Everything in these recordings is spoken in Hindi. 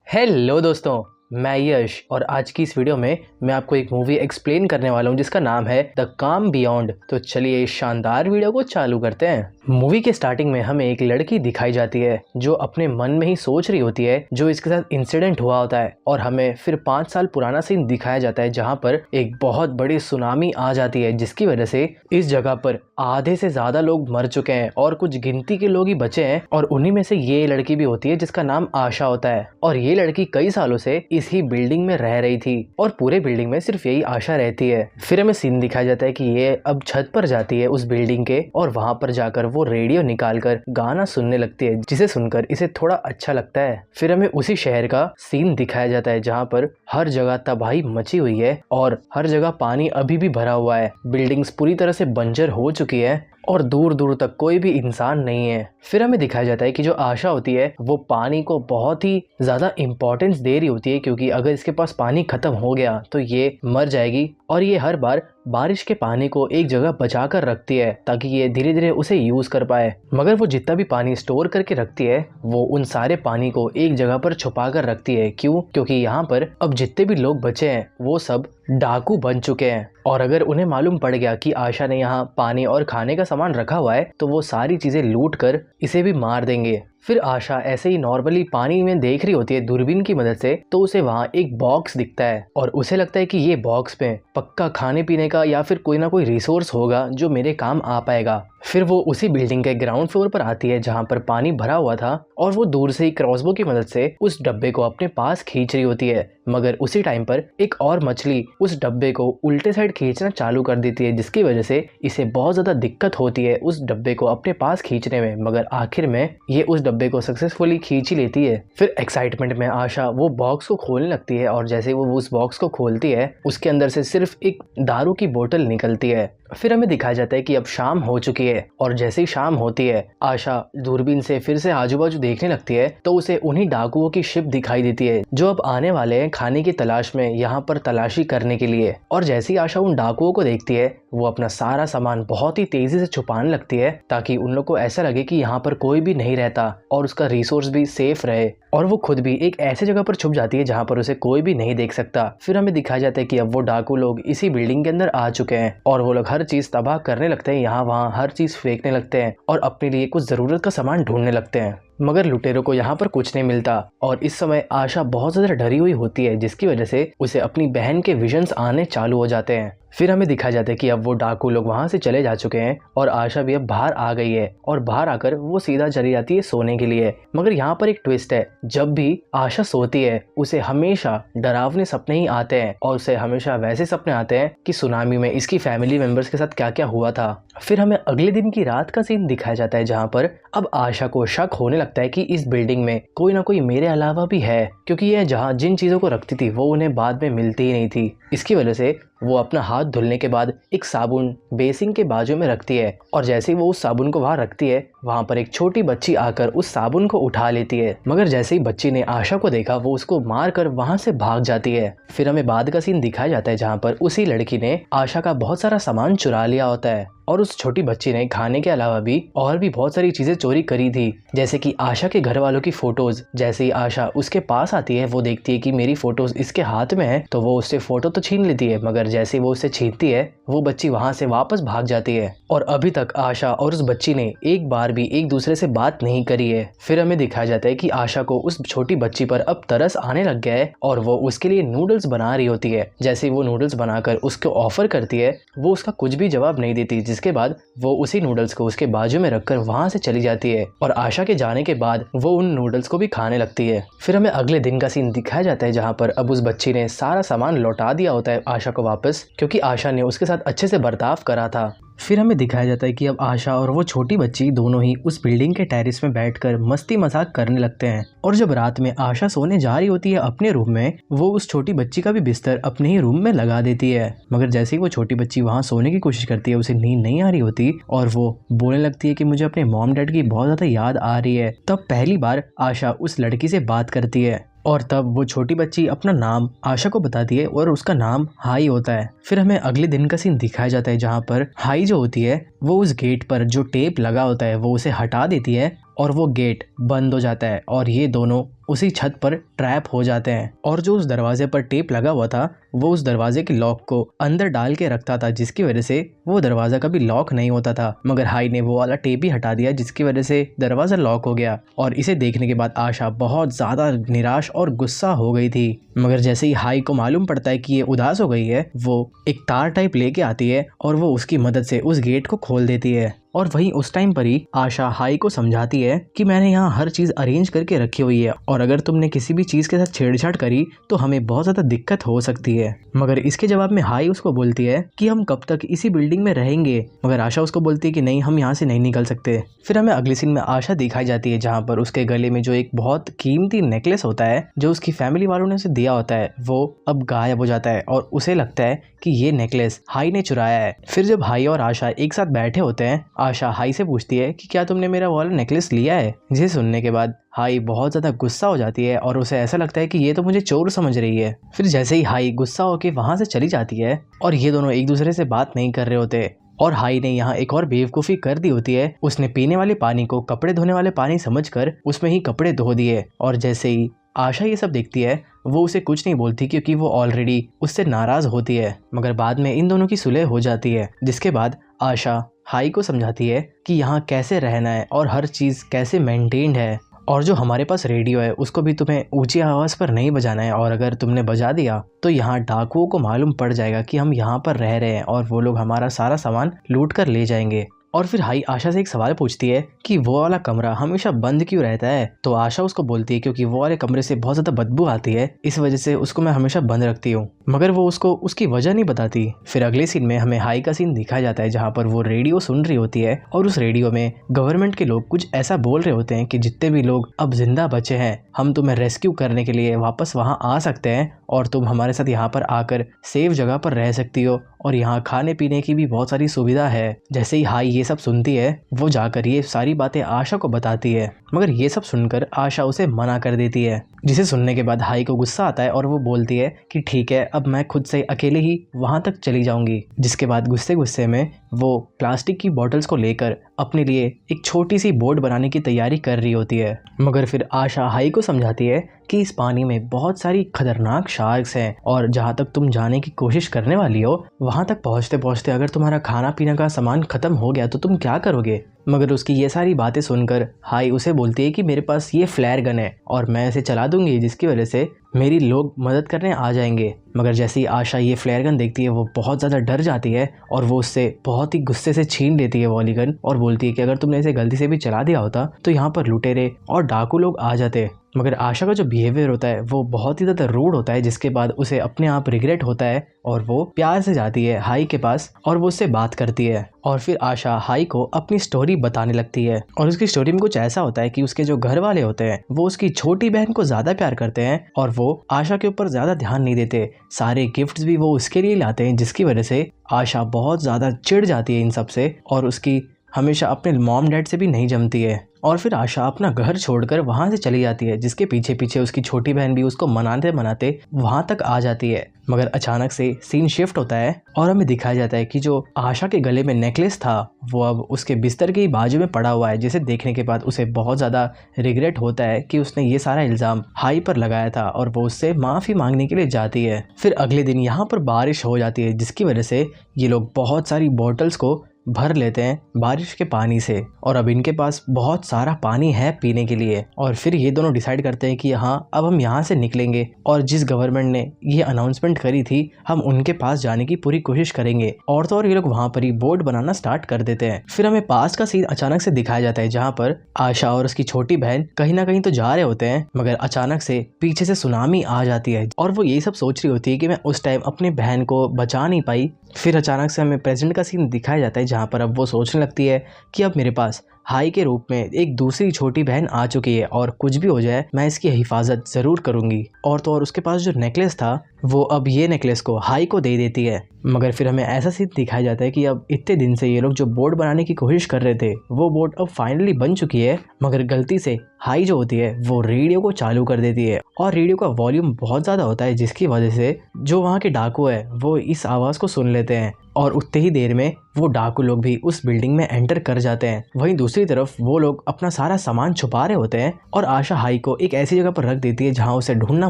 हेलो दोस्तों, मैं यश और आज की इस वीडियो में मैं आपको एक मूवी एक्सप्लेन करने वाला हूं जिसका नाम है द काम बियॉन्ड। तो चलिए इस शानदार वीडियो को चालू करते हैं। मूवी के स्टार्टिंग में हमें एक लड़की दिखाई जाती है जो अपने मन में ही सोच रही होती है जो इसके साथ इंसिडेंट हुआ होता है, और हमें फिर 5 साल पुराना सीन दिखाया जाता है जहाँ पर एक बहुत बड़ी सुनामी आ जाती है जिसकी वजह से इस जगह पर आधे से ज्यादा लोग मर चुके हैं और कुछ गिनती के लोग ही बचे हैं, और उन्हीं में से ये लड़की भी होती है जिसका नाम आशा होता है। और ये लड़की कई सालों से इसी बिल्डिंग में रह रही थी और पूरे बिल्डिंग में सिर्फ यही आशा रहती है। फिर हमें सीन दिखाया जाता है कि ये अब छत पर जाती है उस बिल्डिंग के, और वहां पर जाकर वो रेडियो निकालकर गाना सुनने लगती है जिसे सुनकर इसे थोड़ा अच्छा लगता है। फिर हमें उसी शहर का सीन दिखाया जाता है जहाँ पर हर जगह तबाही मची हुई है और हर जगह पानी अभी भी भरा हुआ है। बिल्डिंग्स पूरी तरह से बंजर हो चुकी है और दूर दूर तक कोई भी इंसान नहीं है। फिर हमें दिखाया जाता है कि जो आशा होती है वो पानी को बहुत ही ज्यादा इंपॉर्टेंस दे रही होती है, क्योंकि अगर इसके पास पानी खत्म हो गया तो ये मर जाएगी, और ये हर बार बारिश के पानी को एक जगह बचा कर रखती है ताकि ये धीरे धीरे उसे यूज कर पाए। मगर वो जितना भी पानी स्टोर करके रखती है वो उन सारे पानी को एक जगह पर छुपा कर रखती है। क्यों? क्योंकि यहाँ पर अब जितने भी लोग बचे हैं वो सब डाकू बन चुके हैं, और अगर उन्हें मालूम पड़ गया कि आशा ने यहाँ पानी और खाने का सामान रखा हुआ है तो वो सारी चीजें लूट कर इसे भी मार देंगे। फिर आशा ऐसे ही नॉर्मली पानी में देख रही होती है दूरबीन की मदद से, तो उसे वहाँ एक बॉक्स दिखता है और उसे लगता है कि ये बॉक्स में पक्का खाने पीने का या फिर कोई ना कोई रिसोर्स होगा जो मेरे काम आ पाएगा। फिर वो उसी बिल्डिंग के ग्राउंड फ्लोर पर आती है जहाँ पर पानी भरा हुआ था, और वो दूर से ही क्रॉसबो की मदद से उस डब्बे को अपने पास खींच रही होती है। मगर उसी टाइम पर एक और मछली उस डब्बे को उल्टे साइड खींचना चालू कर देती है जिसकी वजह से इसे बहुत ज्यादा दिक्कत होती है उस डब्बे को अपने पास खींचने में, मगर आखिर में ये उस डब्बे को सक्सेसफुली खींच ही लेती है। फिर एक्साइटमेंट में आशा वो बॉक्स को खोलने लगती है, और जैसे वो उस बॉक्स को खोलती है उसके अंदर से सिर्फ एक दारू की बोतल निकलती है। फिर हमें दिखाया जाता है कि अब शाम हो चुकी है, और जैसे ही शाम होती है आशा दूरबीन से फिर से आजू बाजू देखने लगती है तो उसे उन्हीं डाकुओं की शिप दिखाई देती है जो अब आने वाले हैं खाने की तलाश में यहाँ पर तलाशी करने के लिए। और जैसे ही आशा उन डाकुओं को देखती है वो अपना सारा सामान बहुत ही तेजी से छुपाने लगती है ताकि उन लोग को ऐसा लगे कि यहाँ पर कोई भी नहीं रहता और उसका रिसोर्स भी सेफ रहे, और वो खुद भी एक ऐसी जगह पर छुप जाती है जहाँ पर उसे कोई भी नहीं देख सकता। फिर हमें दिखाया जाता है कि अब वो डाकू लोग इसी बिल्डिंग के अंदर आ चुके हैं और वो लोग हर चीज तबाह करने लगते हैं, यहाँ वहाँ हर चीज फेंकने लगते हैं और अपने लिए कुछ जरूरत का सामान ढूंढने लगते हैं। मगर लुटेरों को यहाँ पर कुछ नहीं मिलता, और इस समय आशा बहुत ज्यादा डरी हुई होती है जिसकी वजह से उसे अपनी बहन के विजन्स आने चालू हो जाते हैं। फिर हमें दिखाया जाता है कि अब वो डाकू लोग वहां से चले जा चुके हैं और आशा भी अब बाहर आ गई है, और बाहर आकर वो सीधा चली जाती है सोने के लिए। मगर यहाँ पर एक ट्विस्ट है, जब भी आशा सोती है उसे हमेशा डरावने सपने ही आते हैं, और उसे हमेशा वैसे सपने आते हैं कि सुनामी में इसकी फैमिली मेंबर्स के साथ क्या क्या हुआ था। फिर हमें अगले दिन की रात का सीन दिखाया जाता है जहाँ पर अब आशा को शक होने लगता है कि इस बिल्डिंग में कोई ना कोई मेरे अलावा भी है, क्योंकि यह जहाँ जिन चीजों को रखती थी वो उन्हें बाद में मिलती ही नहीं थी। इसकी वजह से वो अपना हाथ धुलने के बाद एक साबुन बेसिन के बाजू में रखती है, और जैसे ही वो उस साबुन को वहां रखती है वहां पर एक छोटी बच्ची आकर उस साबुन को उठा लेती है। मगर जैसे ही बच्ची ने आशा को देखा वो उसको मार कर वहां से भाग जाती है। फिर हमें बाद का सीन दिखाया जाता है जहाँ पर उसी लड़की ने आशा का बहुत सारा सामान चुरा लिया होता है, और उस छोटी बच्ची ने खाने के अलावा भी और भी बहुत सारी चीजें चोरी करी थी, जैसे कि आशा के घर वालों की फोटोज। जैसे ही आशा उसके पास आती है वो देखती है कि मेरी फोटोज इसके हाथ में है, तो वो उससे फोटो तो छीन लेती है, मगर जैसे ही वो उससे छीनती है वो बच्ची वहां से वापस भाग जाती है। और अभी तक आशा और उस बच्ची ने एक बार भी एक दूसरे से बात नहीं करी है। फिर हमें दिखाया जाता है कि आशा को उस छोटी बच्ची पर अब तरस आने लग गया है और वो उसके लिए नूडल्स बना रही होती है। जैसे ही वो नूडल्स बनाकर उसको ऑफर करती है वो उसका कुछ भी जवाब नहीं देती, जिसके बाद वो उसी नूडल्स को उसके बाजू में रखकर वहां से चली जाती है, और आशा के जाने के बाद वो उन नूडल्स को भी खाने लगती है। फिर हमें अगले दिन का सीन दिखाया जाता है जहाँ पर अब उस बच्ची ने सारा सामान लौटा दिया होता है आशा को वापस, क्योंकि आशा ने उसके साथ अच्छे से बर्ताव करा था। फिर हमें दिखाया जाता है कि अब आशा और वो छोटी बच्ची दोनों ही उस बिल्डिंग के टेरेस में बैठकर मस्ती मजाक करने लगते हैं, और जब रात में आशा सोने जा रही होती है अपने रूम में, वो उस छोटी बच्ची का भी बिस्तर अपने ही रूम में लगा देती है। मगर जैसे ही वो छोटी बच्ची वहां सोने की कोशिश करती है उसे नींद नहीं आ रही होती और वो बोलने लगती है कि मुझे अपने मॉम डैड की बहुत ज्यादा याद आ रही है। तब पहली बार आशा उस लड़की से बात करती है, और तब वो छोटी बच्ची अपना नाम आशा को बताती है और उसका नाम हाई होता है। फिर हमें अगले दिन का सीन दिखाया जाता है जहाँ पर हाई जो होती है वो उस गेट पर जो टेप लगा होता है वो उसे हटा देती है और वो गेट बंद हो जाता है और ये दोनों उसी छत पर ट्रैप हो जाते हैं और जो उस दरवाजे पर टेप लगा हुआ था वो उस दरवाजे के लॉक को अंदर डाल के रखता था, जिसकी वजह से वो दरवाजा कभी लॉक नहीं होता था। मगर हाई ने वो वाला टेप ही हटा दिया, जिसकी वजह से दरवाजा लॉक हो गया। और इसे देखने के बाद आशा बहुत ज्यादा निराश और गुस्सा हो गई थी। मगर जैसे ही हाई को मालूम पड़ता है कि ये उदास हो गई है, वो एक तार टाइप लेके आती है और वो उसकी मदद से उस गेट को खोल देती है। और वहीं उस टाइम पर ही आशा हाई को समझाती है कि मैंने यहाँ हर चीज अरेंज करके रखी हुई है और अगर तुमने किसी भी चीज के साथ छेड़छाड़ करी तो हमें बहुत ज्यादा दिक्कत हो सकती है। मगर इसके जवाब में हाई उसको बोलती है कि हम कब तक इसी बिल्डिंग में रहेंगे। मगर आशा उसको बोलती है कि नहीं, हम यहाँ से नहीं निकल सकते। फिर हमें अगले सीन में आशा दिखाई जाती है जहाँ पर उसके गले में जो एक बहुत कीमती नेकलेस होता है जो उसकी फैमिली वालों ने उसे दिया होता है वो अब गायब हो जाता है और उसे लगता है कि ये नेकलेस हाई ने चुराया है। फिर जब हाई और आशा एक साथ बैठे होते हैं, आशा हाई से पूछती है कि क्या तुमने मेरा वाला नेकलेस लिया है। जिसे सुनने के बाद हाई बहुत ज्यादा गुस्सा हो जाती है और उसे ऐसा लगता है कि ये तो मुझे चोर समझ रही है। फिर जैसे ही हाई गुस्सा होकर वहां से चली जाती है और ये दोनों एक दूसरे से बात नहीं कर रहे होते और हाई ने यहाँ एक और बेवकूफ़ी कर दी होती है। उसने पीने वाले पानी को कपड़े धोने वाले पानी समझकर उसमें ही कपड़े धो दिए। और जैसे ही आशा ये सब देखती है वो उसे कुछ नहीं बोलती क्योंकि वो ऑलरेडी उससे नाराज होती है। मगर बाद में इन दोनों की सुलह हो जाती है, जिसके बाद आशा हाई को समझाती है कि यहाँ कैसे रहना है और हर चीज़ कैसे मेंटेन्ड है और जो हमारे पास रेडियो है उसको भी तुम्हें ऊंची आवाज़ पर नहीं बजाना है और अगर तुमने बजा दिया तो यहाँ डाकुओं को मालूम पड़ जाएगा कि हम यहाँ पर रह रहे हैं और वो लोग हमारा सारा सामान लूट कर ले जाएंगे। और फिर हाई आशा से एक सवाल पूछती है कि वो वाला कमरा हमेशा बंद क्यों रहता है। तो आशा उसको बोलती है क्योंकि वो वाले कमरे से बहुत ज़्यादा बदबू आती है, इस वजह से उसको मैं हमेशा बंद रखती हूँ। मगर वो उसको उसकी वजह नहीं बताती। फिर अगले सीन में हमें हाई का सीन दिखाया जाता है जहाँ पर वो रेडियो सुन रही होती है और उस रेडियो में गवर्नमेंट के लोग कुछ ऐसा बोल रहे होते हैं कि जितने भी लोग अब जिंदा बचे हैं हम तुम्हें रेस्क्यू करने के लिए वापस वहाँ आ सकते हैं और तुम हमारे साथ यहाँ पर आकर सेफ जगह पर रह सकती हो और यहाँ खाने पीने की भी बहुत सारी सुविधा है। जैसे ही हाई ये सब सुनती है वो जाकर ये सारी बातें आशा को बताती है, मगर ये सब सुनकर आशा उसे मना कर देती है। जिसे सुनने के बाद हाई को गुस्सा आता है और वो बोलती है कि ठीक है, अब मैं खुद से अकेले ही वहां तक चली जाऊंगी। जिसके बाद गुस्से गुस्से में वो प्लास्टिक की बॉटल्स को लेकर अपने लिए एक छोटी सी बोट बनाने की तैयारी कर रही होती है। मगर फिर आशा हाई को समझाती है कि इस पानी में बहुत सारी खतरनाक शार्क्स हैं और जहाँ तक तुम जाने की कोशिश करने वाली हो वहाँ तक पहुँचते पहुँचते अगर तुम्हारा खाना पीना का सामान खत्म हो गया तो तुम क्या करोगे। मगर उसकी ये सारी बातें सुनकर हाई उसे बोलती है कि मेरे पास ये फ्लेयर गन है और मैं इसे चला दूंगी जिसकी वजह से मेरी लोग मदद करने आ जाएंगे। मगर जैसे ही आशा ये फ्लेयर गन देखती है वो बहुत ज़्यादा डर जाती है और वो उससे बहुत ही गुस्से से छीन लेती है वाली गन और बोलती है कि अगर तुमने इसे गलती से भी चला दिया होता तो यहाँ पर लुटेरे और डाकू लोग आ जाते। मगर आशा का जो बिहेवियर होता है वो बहुत ही ज़्यादा रूड होता है, जिसके बाद उसे अपने आप रिग्रेट होता है और वो प्यार से जाती है हाई के पास और वो उससे बात करती है। और फिर आशा हाई को अपनी स्टोरी बताने लगती है और उसकी स्टोरी में कुछ ऐसा होता है कि उसके जो घर वाले होते हैं वो उसकी छोटी बहन को ज़्यादा प्यार करते हैं और वो आशा के ऊपर ज़्यादा ध्यान नहीं देते। सारे गिफ्ट्स भी वो उसके लिए लाते हैं, जिसकी वजह से आशा बहुत ज़्यादा चिढ़ जाती है इन सब से और उसकी हमेशा अपने मॉम डैड से भी नहीं जमती है। और फिर आशा अपना घर छोड़कर वहां से चली जाती है, जिसके पीछे पीछे उसकी छोटी बहन भी उसको मनाते मनाते वहां तक आ जाती है। मगर अचानक से सीन शिफ्ट होता है और हमें दिखाया जाता है कि जो आशा के गले में नेकलेस था वो अब उसके बिस्तर की बाजू में पड़ा हुआ है, जिसे देखने के बाद उसे बहुत ज़्यादा रिग्रेट होता है कि उसने ये सारा इल्ज़ाम हाई पर लगाया था और वो उससे माफ़ी मांगने के लिए जाती है। फिर अगले दिन यहाँ पर बारिश हो जाती है, जिसकी वजह से ये लोग बहुत सारी बॉटल्स को भर लेते हैं बारिश के पानी से और अब इनके पास बहुत सारा पानी है पीने के लिए। और फिर ये दोनों डिसाइड करते हैं कि हाँ, अब हम यहाँ से निकलेंगे और जिस गवर्नमेंट ने ये अनाउंसमेंट करी थी हम उनके पास जाने की पूरी कोशिश करेंगे। और तो और ये लोग वहाँ पर ही बोट बनाना स्टार्ट कर देते हैं। फिर हमें पास का सीन अचानक से दिखाया जाता है जहाँ पर आशा और उसकी छोटी बहन कहीं ना कहीं तो जा रहे होते हैं, मगर अचानक से पीछे से सुनामी आ जाती है और वो यही सब सोच रही होती है कि मैं उस टाइम अपनी बहन को बचा नहीं पाई। फिर अचानक से हमें प्रेजेंट का सीन दिखाया जाता है जहाँ पर अब वो सोचने लगती है कि अब मेरे पास हाई के रूप में एक दूसरी छोटी बहन आ चुकी है और कुछ भी हो जाए मैं इसकी हिफाजत ज़रूर करूँगी। और तो और उसके पास जो नेकलेस था वो अब ये नेकलेस को हाई को दे देती है। मगर फिर हमें ऐसा सीन दिखाया जाता है कि अब इतने दिन से ये लोग जो बोट बनाने की कोशिश कर रहे थे वो बोट अब फाइनली बन चुकी है, मगर गलती से हाई जो होती है वो रेडियो को चालू कर देती है और रेडियो का वॉल्यूम बहुत ज़्यादा होता है, जिसकी वजह से जो वहाँ के डाकू है वो इस आवाज़ को सुन लेते हैं और उतने ही देर में वो डाकू लोग भी उस बिल्डिंग में एंटर कर जाते हैं। वहीं दूसरी दूसरी तरफ वो लोग अपना सारा सामान छुपा रहे होते हैं और आशा हाई को एक ऐसी जगह पर रख देती है जहाँ उसे ढूंढना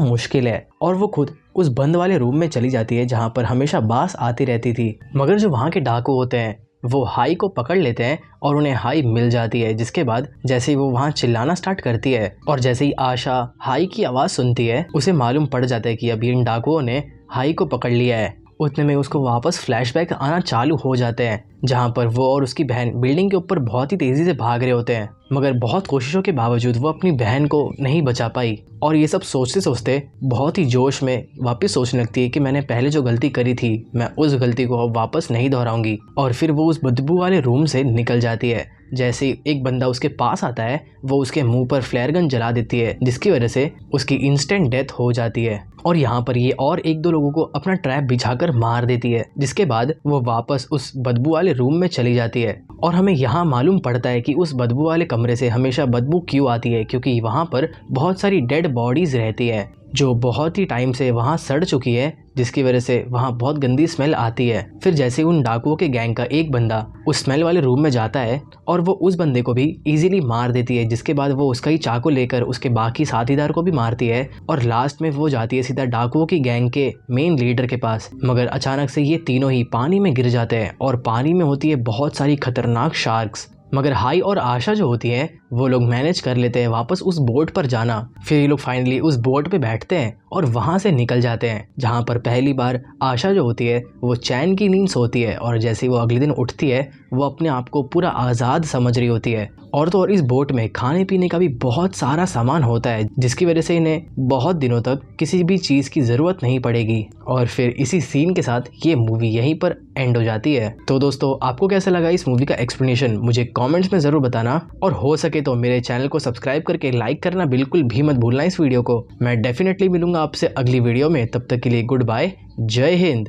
मुश्किल है और वो खुद उस बंद वाले रूम में चली जाती है जहाँ पर हमेशा बास आती रहती थी। मगर जो वहाँ के डाकू होते हैं वो हाई को पकड़ लेते हैं और उन्हें हाई मिल जाती है, जिसके बाद जैसे ही वो वहाँ चिल्लाना स्टार्ट करती है और जैसे ही आशा हाई की आवाज़ सुनती है उसे मालूम पड़ जाता है कि अभी इन डाकुओं ने हाई को पकड़ लिया है। उतने में उसको वापस फ्लैशबैक आना चालू हो जाते हैं जहाँ पर वो और उसकी बहन बिल्डिंग के ऊपर बहुत ही तेज़ी से भाग रहे होते हैं, मगर बहुत कोशिशों के बावजूद वो अपनी बहन को नहीं बचा पाई। और ये सब सोचते सोचते बहुत ही जोश में वापस सोचने लगती है कि मैंने पहले जो गलती करी थी मैं उस गलती को अब वापस नहीं दोहराऊंगी। और फिर वो उस बदबू वाले रूम से निकल जाती है। जैसे एक बंदा उसके पास आता है वो उसके मुंह पर फ्लेयर गन जला देती है, जिसकी वजह से उसकी इंस्टेंट डेथ हो जाती है। और यहाँ पर ये और एक दो लोगों को अपना ट्रैप बिछाकर मार देती है, जिसके बाद वो वापस उस बदबू वाले रूम में चली जाती है। और हमें यहाँ मालूम पड़ता है कि उस बदबू वाले कमरे से हमेशा बदबू क्यों आती है, क्योंकि वहाँ पर बहुत सारी डेड बॉडीज रहती है जो बहुत ही टाइम से वहाँ सड़ चुकी है, जिसकी वजह से वहाँ बहुत गंदी स्मेल आती है। फिर जैसे उन डाकुओं के गैंग का एक बंदा उस स्मेल वाले रूम में जाता है और वो उस बंदे को भी इजीली मार देती है, जिसके बाद वो उसका ही चाकू लेकर उसके बाकी साथीदार को भी मारती है और लास्ट में वो जाती है सीधा डाकुओं की गैंग के मेन लीडर के पास। मगर अचानक से ये तीनों ही पानी में गिर जाते हैं और पानी में होती है बहुत सारी खतरनाक शार्क्स। मगर हाई और आशा जो होती है वो लोग मैनेज कर लेते हैं वापस उस बोट पर जाना। फिर ये लोग फाइनली उस बोट पे बैठते हैं और वहाँ से निकल जाते हैं, जहाँ पर पहली बार आशा जो होती है वो चैन की नींद सोती है और जैसे वो अगले दिन उठती है वो अपने आप को पूरा आज़ाद समझ रही होती है। और तो और इस बोट में खाने पीने का भी बहुत सारा सामान होता है, जिसकी वजह से इन्हें बहुत दिनों तक किसी भी चीज़ की ज़रूरत नहीं पड़ेगी। और फिर इसी सीन के साथ ये मूवी यहीं पर एंड हो जाती है। तो दोस्तों आपको कैसा लगा इस मूवी का एक्सप्लेनेशन मुझे कमेंट्स में ज़रूर बताना, और हो सके तो मेरे चैनल को सब्सक्राइब करके लाइक करना बिल्कुल भी मत भूलना इस वीडियो को। मैं डेफिनेटली मिलूंगा आपसे अगली वीडियो में, तब तक के लिए गुड बाय, जय हिंद।